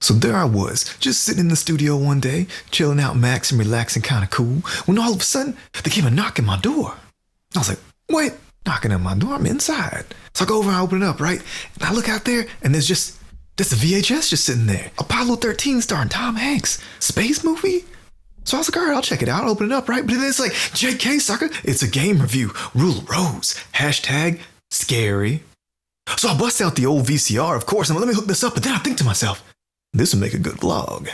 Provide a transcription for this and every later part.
So there I was, just sitting in the studio one day, chilling out, maxing, relaxing, kind of cool, when all of a sudden, there came a knock at my door. I was like, wait, knocking at my door? I'm inside. So I go over and I open it up, right? And I look out there, and there's a VHS just sitting there. Apollo 13 starring Tom Hanks. Space movie? So I was like, all right, I'll check it out. I'll open it up, right? But then it's like, JK, sucker, it's a game review. Rule of Rose. Hashtag scary. So I bust out the old VCR, of course, and let me hook this up. But then I think to myself, this will make a good vlog.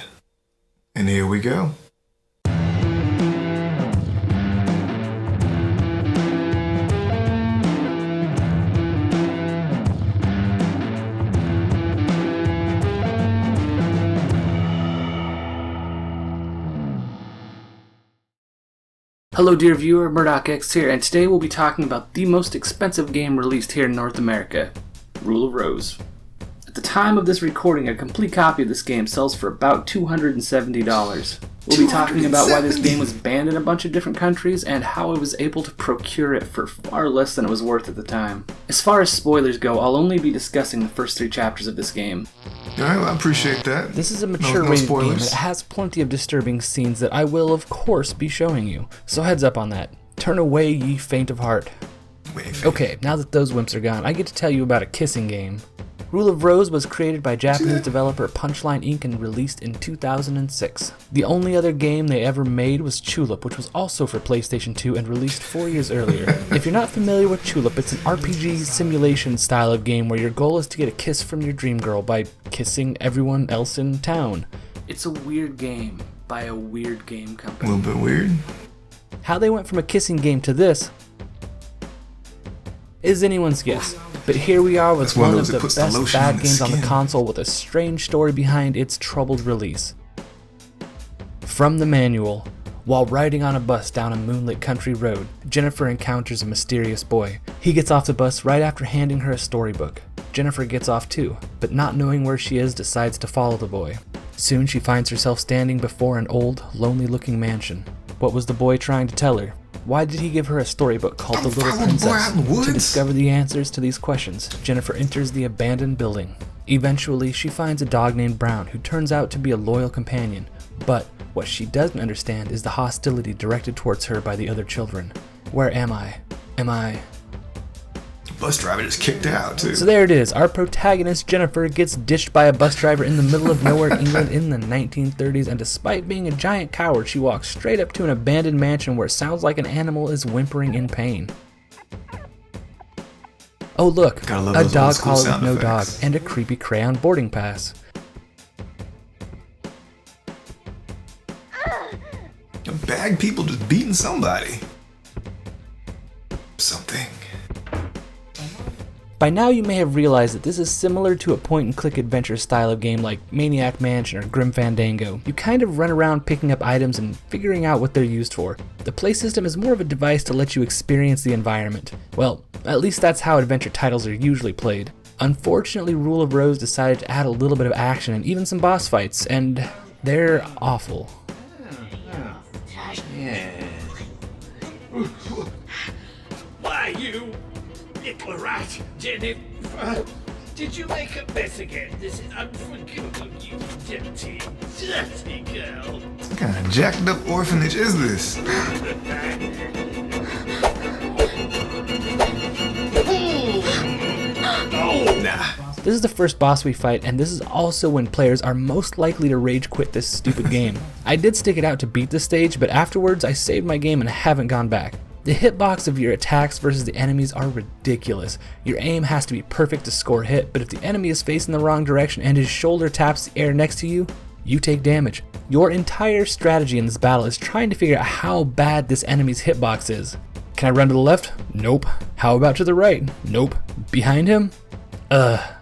And here we go. Hello dear viewer, MurdockEx here, and today we'll be talking about the most expensive game released here in North America, Rule of Rose. At the time of this recording, a complete copy of this game sells for about $270. We'll be talking about why this game was banned in a bunch of different countries and how I was able to procure it for far less than it was worth at the time. As far as spoilers go, I'll only be discussing the first 3 chapters of this game. Alright, well, I appreciate that. This is a mature rated game and it has plenty of disturbing scenes that I will of course be showing you. So heads up on that. Turn away ye faint of heart. Okay, now that those wimps are gone, I get to tell you about a kissing game. Rule of Rose was created by Japanese developer Punchline Inc. and released in 2006. The only other game they ever made was Tulip, which was also for PlayStation 2 and released 4 years earlier. If you're not familiar with Tulip, it's an RPG simulation style of game where your goal is to get a kiss from your dream girl by kissing everyone else in town. It's a weird game by a weird game company. A little bit weird. How they went from a kissing game to this is anyone's guess. But here we are with one of the best bad games on the console with a strange story behind its troubled release. From the manual, while riding on a bus down a moonlit country road, Jennifer encounters a mysterious boy. He gets off the bus right after handing her a storybook. Jennifer gets off too, but not knowing where she is, decides to follow the boy. Soon she finds herself standing before an old, lonely-looking mansion. What was the boy trying to tell her? Why did he give her a storybook called The Little Princess? To discover the answers to these questions, Jennifer enters the abandoned building. Eventually, she finds a dog named Brown who turns out to be a loyal companion. But what she doesn't understand is the hostility directed towards her by the other children. Where am I? Bus driver just kicked out, too. So there it is. Our protagonist, Jennifer, gets ditched by a bus driver in the middle of nowhere, England in the 1930s, and despite being a giant coward, she walks straight up to an abandoned mansion where it sounds like an animal is whimpering in pain. Oh look, a dog collar with no dog, and a creepy crayon boarding pass. Bag people just beating somebody. Something. By now you may have realized that this is similar to a point-and-click adventure style of game like Maniac Mansion or Grim Fandango. You kind of run around picking up items and figuring out what they're used for. The play system is more of a device to let you experience the environment. Well, at least that's how adventure titles are usually played. Unfortunately, Rule of Rose decided to add a little bit of action and even some boss fights, and they're awful. Why, you little rat, Jennifer? Did you make a mess again? This is unforgivable, you dirty, dirty girl. What kind of jacked up orphanage is this? Nah. This is the first boss we fight, and this is also when players are most likely to rage quit this stupid game. I did stick it out to beat this stage, but afterwards I saved my game and haven't gone back. The hitbox of your attacks versus the enemies are ridiculous. Your aim has to be perfect to score a hit, but if the enemy is facing the wrong direction and his shoulder taps the air next to you, you take damage. Your entire strategy in this battle is trying to figure out how bad this enemy's hitbox is. Can I run to the left? Nope. How about to the right? Nope. Behind him?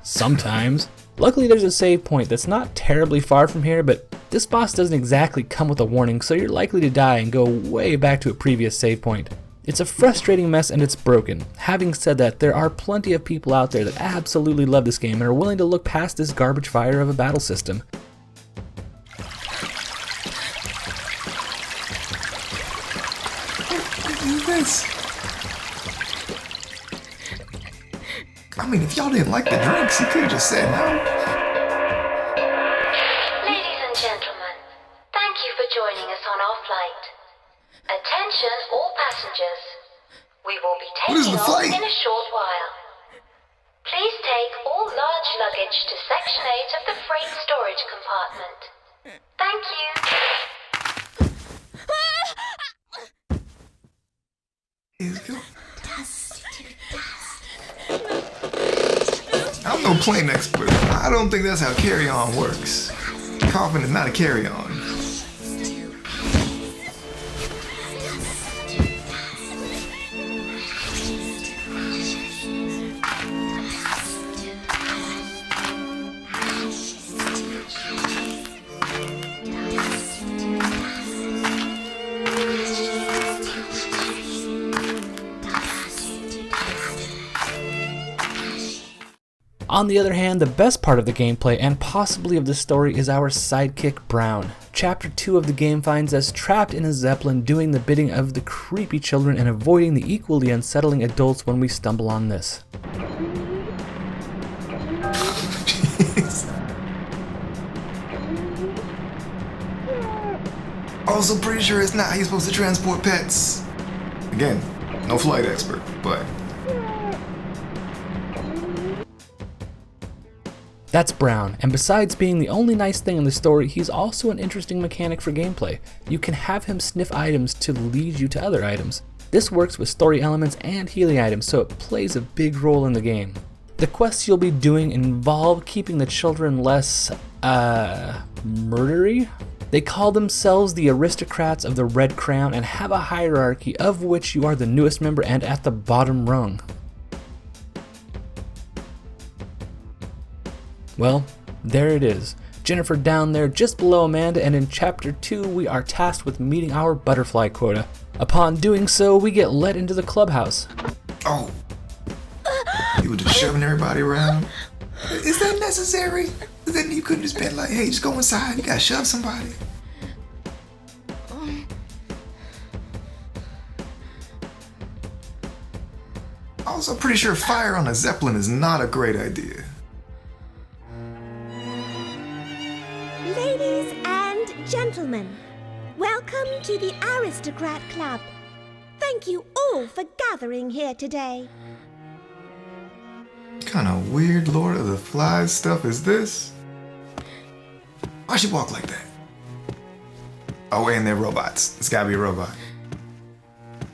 Sometimes. Luckily there's a save point that's not terribly far from here, but this boss doesn't exactly come with a warning, so you're likely to die and go way back to a previous save point. It's a frustrating mess and it's broken. Having said that, there are plenty of people out there that absolutely love this game and are willing to look past this garbage fire of a battle system. What is this? I mean, if y'all didn't like the drinks, you could have just said no. Attention all passengers. We will be What is taking the off flight? in a short while. Please take all large luggage to Section 8 of the freight storage compartment. Thank you. I'm no plane expert. I don't think that's how carry-on works. Coffin is not a carry-on. On the other hand, the best part of the gameplay, and possibly of the story, is our sidekick Brown. Chapter 2 of the game finds us trapped in a Zeppelin doing the bidding of the creepy children and avoiding the equally unsettling adults when we stumble on this. Also pretty sure it's not how you're supposed to transport pets. Again, no flight expert, but... That's Brown, and besides being the only nice thing in the story, he's also an interesting mechanic for gameplay. You can have him sniff items to lead you to other items. This works with story elements and healing items, so it plays a big role in the game. The quests you'll be doing involve keeping the children less, murdery? They call themselves the aristocrats of the Red Crown and have a hierarchy of which you are the newest member and at the bottom rung. Well, there it is. Jennifer down there just below Amanda, and in Chapter 2 we are tasked with meeting our butterfly quota. Upon doing so, we get let into the clubhouse. Oh. You were just shoving everybody around? Is that necessary? Then you couldn't just been like, hey, just go inside, you gotta shove somebody. Also, pretty sure fire on a Zeppelin is not a great idea. Ladies and gentlemen, welcome to the Aristocrat Club. Thank you all for gathering here today. What kind of weird Lord of the Flies stuff is this? Why she walk like that? Oh, and they're robots. It's gotta be a robot.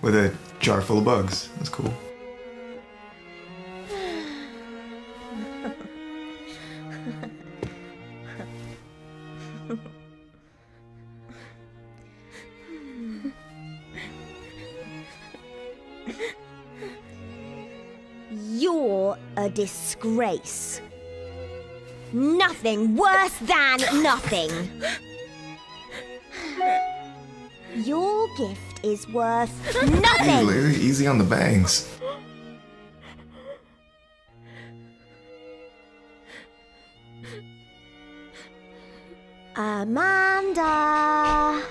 With a jar full of bugs. That's cool. You're a disgrace. Nothing worse than nothing. Your gift is worth Hey, nothing. lady, easy on the bangs. Amanda.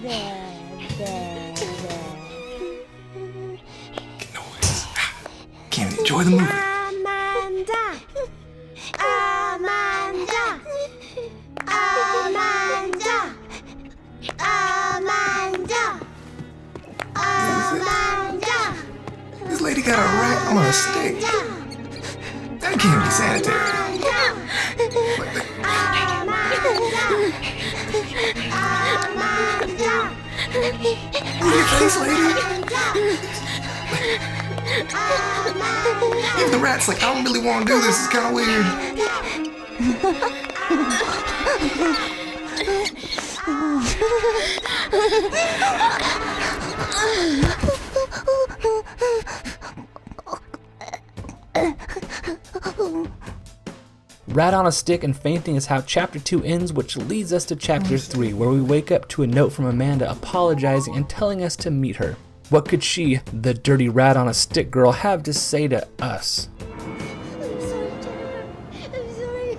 There. Noise. Can't enjoy the movie. Amanda. This lady got a rat on a stick. That can't be sanitary. Move your face, lady. If the rat's like, I don't really want to do this, it's kind of weird. Rat on a stick and fainting is how Chapter 2 ends, which leads us to Chapter 3, where we wake up to a note from Amanda apologizing and telling us to meet her. What could she, the dirty rat on a stick girl, have to say to us? I'm sorry, Jennifer. I'm sorry. I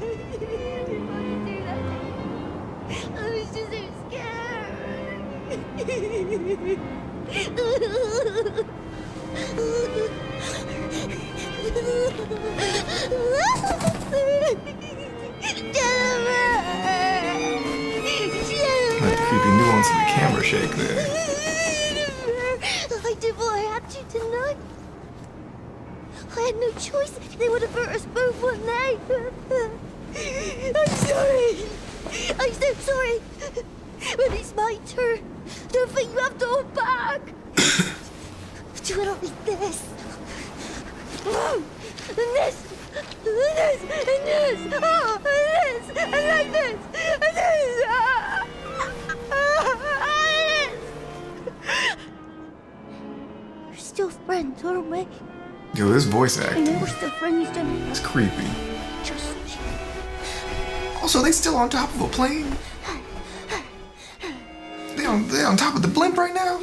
didn't want to do that. I was just so scared. Jennifer! shake there. I did what I had to tonight. I had no choice. They would have hurt us both, wouldn't they? I'm sorry. I'm so sorry. But it's my turn. Don't think you have to hold back. Do it all like this. And this. And this. And this. Oh, and this. And like this. And this. We're still friends, aren't we? Yo, this voice I acting, know we're still friends, don't we? it's creepy. Just Also, they still on top of a plane? They on top of the blimp right now?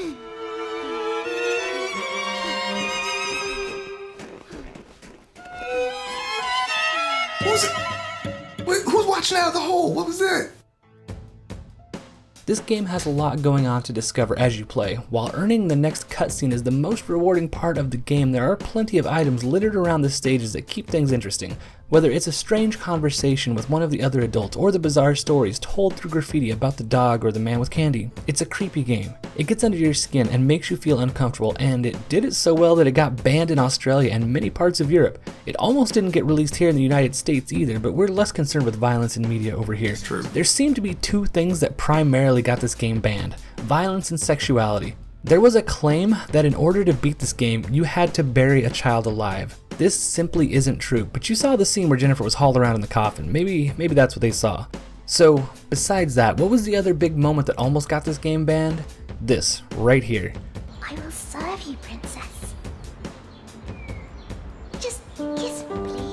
Who's it? Wait, who's watching out of the hole? What was that? This game has a lot going on to discover as you play. While earning the next cutscene is the most rewarding part of the game, there are plenty of items littered around the stages that keep things interesting. Whether it's a strange conversation with one of the other adults or the bizarre stories told through graffiti about the dog or the man with candy. It's a creepy game. It gets under your skin and makes you feel uncomfortable, and it did it so well that it got banned in Australia and many parts of Europe. It almost didn't get released here in the United States either, but we're less concerned with violence in media over here. It's true. There seem to be two things that primarily got this game banned: violence and sexuality. There was a claim that in order to beat this game, you had to bury a child alive. This simply isn't true, but you saw the scene where Jennifer was hauled around in the coffin. Maybe that's what they saw. So, besides that, what was the other big moment that almost got this game banned? This, right here. I will serve you, princess. Just kiss me, please.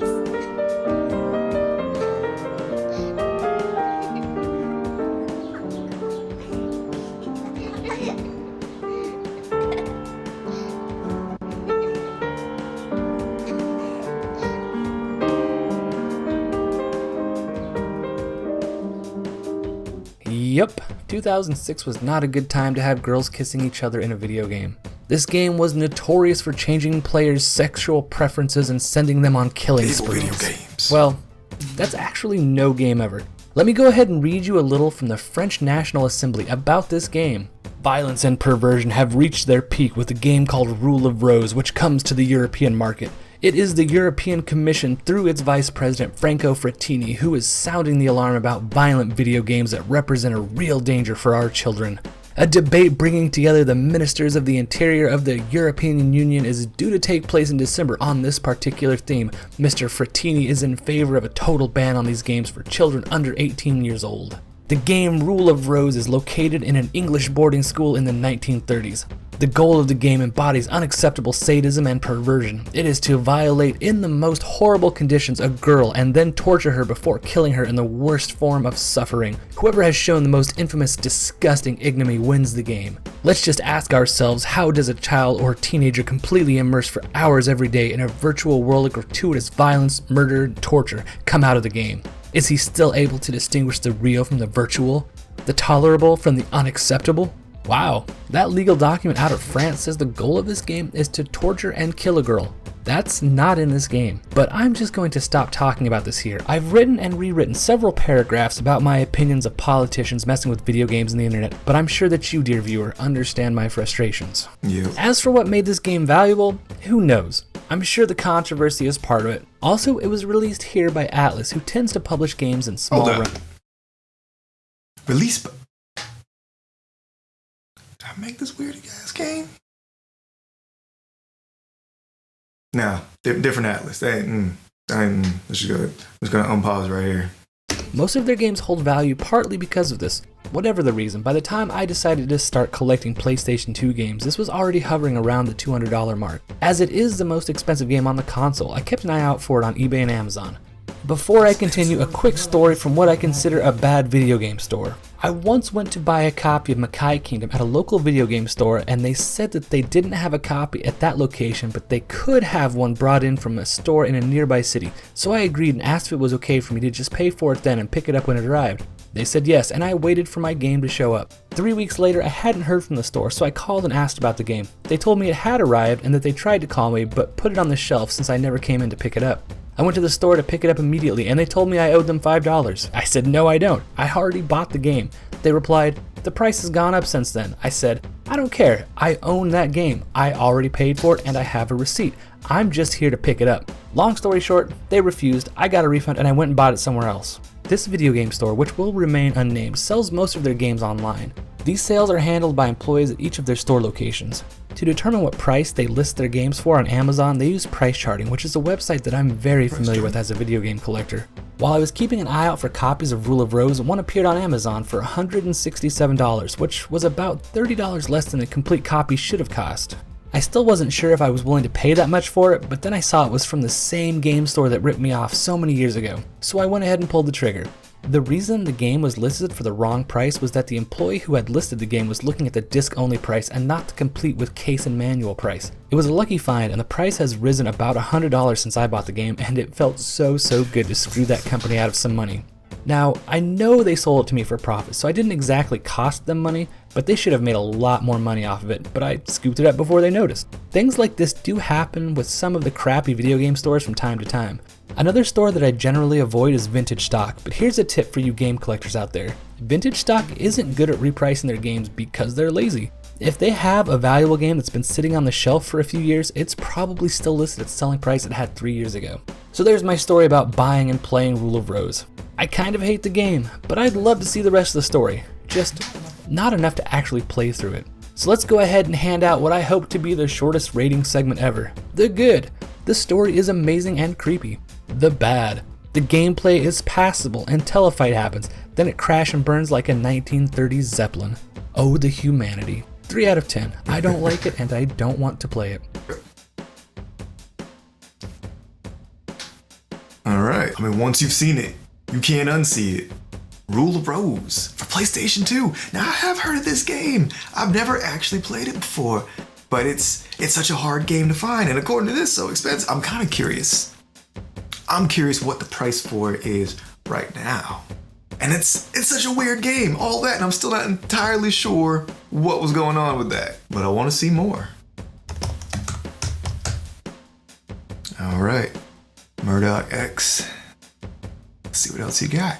Yep, 2006 was not a good time to have girls kissing each other in a video game. This game was notorious for changing players' sexual preferences and sending them on killing Evil video sprees. games. Well, that's actually no game ever. Let me go ahead and read you a little from the French National Assembly about this game. Violence and perversion have reached their peak with a game called Rule of Rose, which comes to the European market. It is the European Commission, through its Vice President Franco Frattini, who is sounding the alarm about violent video games that represent a real danger for our children. A debate bringing together the ministers of the interior of the European Union is due to take place in December on this particular theme. Mr. Frattini is in favor of a total ban on these games for children under 18 years old. The game Rule of Rose is located in an English boarding school in the 1930s. The goal of the game embodies unacceptable sadism and perversion. It is to violate in the most horrible conditions a girl and then torture her before killing her in the worst form of suffering. Whoever has shown the most infamous, disgusting ignominy wins the game. Let's just ask ourselves, how does a child or teenager completely immersed for hours every day in a virtual world of gratuitous violence, murder, and torture come out of the game? Is he still able to distinguish the real from the virtual? The tolerable from the unacceptable? Wow, that legal document out of France says the goal of this game is to torture and kill a girl. That's not in this game. But I'm just going to stop talking about this here. I've written and rewritten several paragraphs about my opinions of politicians messing with video games and the internet, but I'm sure that you, dear viewer, understand my frustrations. Yep. As for what made this game valuable, who knows? I'm sure the controversy is part of it. Also, it was released here by Atlas, who tends to publish games in small Hold up. runs. Release. Did I make this weird ass game? Nah, different Atlas. Let's just go. I'm just gonna unpause right here. Most of their games hold value partly because of this. Whatever the reason, by the time I decided to start collecting PlayStation 2 games, this was already hovering around the $200 mark. As it is the most expensive game on the console, I kept an eye out for it on eBay and Amazon. Before I continue, a quick story from what I consider a bad video game store. I once went to buy a copy of Makai Kingdom at a local video game store, and they said that they didn't have a copy at that location, but they could have one brought in from a store in a nearby city. So I agreed and asked if it was okay for me to just pay for it then and pick it up when it arrived. They said yes, and I waited for my game to show up. 3 weeks later, I hadn't heard from the store, so I called and asked about the game. They told me it had arrived and that they tried to call me, but put it on the shelf since I never came in to pick it up. I went to the store to pick it up immediately, and they told me I owed them $5. I said, no, I don't. I already bought the game. They replied, The price has gone up since then. I said, I don't care. I own that game. I already paid for it and I have a receipt. I'm just here to pick it up. Long story short, they refused. I got a refund and I went and bought it somewhere else. This video game store, which will remain unnamed, sells most of their games online. These sales are handled by employees at each of their store locations. To determine what price they list their games for on Amazon, they use price charting, which is a website that I'm very familiar with as a video game collector. While I was keeping an eye out for copies of Rule of Rose, one appeared on Amazon for $167, which was about $30 less than a complete copy should have cost. I still wasn't sure if I was willing to pay that much for it, but then I saw it was from the same game store that ripped me off so many years ago, so I went ahead and pulled the trigger. The reason the game was listed for the wrong price was that the employee who had listed the game was looking at the disc-only price and not the complete with case and manual price. It was a lucky find, and the price has risen about $100 since I bought the game, and it felt so good to screw that company out of some money. Now, I know they sold it to me for profit, so I didn't exactly cost them money, but they should have made a lot more money off of it, but I scooped it up before they noticed. Things like this do happen with some of the crappy video game stores from time to time. Another store that I generally avoid is Vintage Stock, but here's a tip for you game collectors out there. Vintage Stock isn't good at repricing their games because they're lazy. If they have a valuable game that's been sitting on the shelf for a few years, it's probably still listed at the selling price it had 3 years ago. So there's my story about buying and playing Rule of Rose. I kind of hate the game, but I'd love to see the rest of the story. Just not enough to actually play through it. So let's go ahead and hand out what I hope to be the shortest rating segment ever. The good. The story is amazing and creepy. The bad. The gameplay is passable until a fight happens, then it crashes and burns like a 1930s Zeppelin. Oh, the humanity. 3 out of 10. I don't like it and I don't want to play it. Alright, I mean, once you've seen it, you can't unsee it. Rule of Rose for PlayStation 2. Now, I have heard of this game. I've never actually played it before, but it's such a hard game to find, and according to this, so expensive. I'm kind of curious. I'm curious what the price for it is right now. And it's such a weird game, all that, and I'm still not entirely sure what was going on with that. But I want to see more. All right, MurdockEx. Let's see what else you got.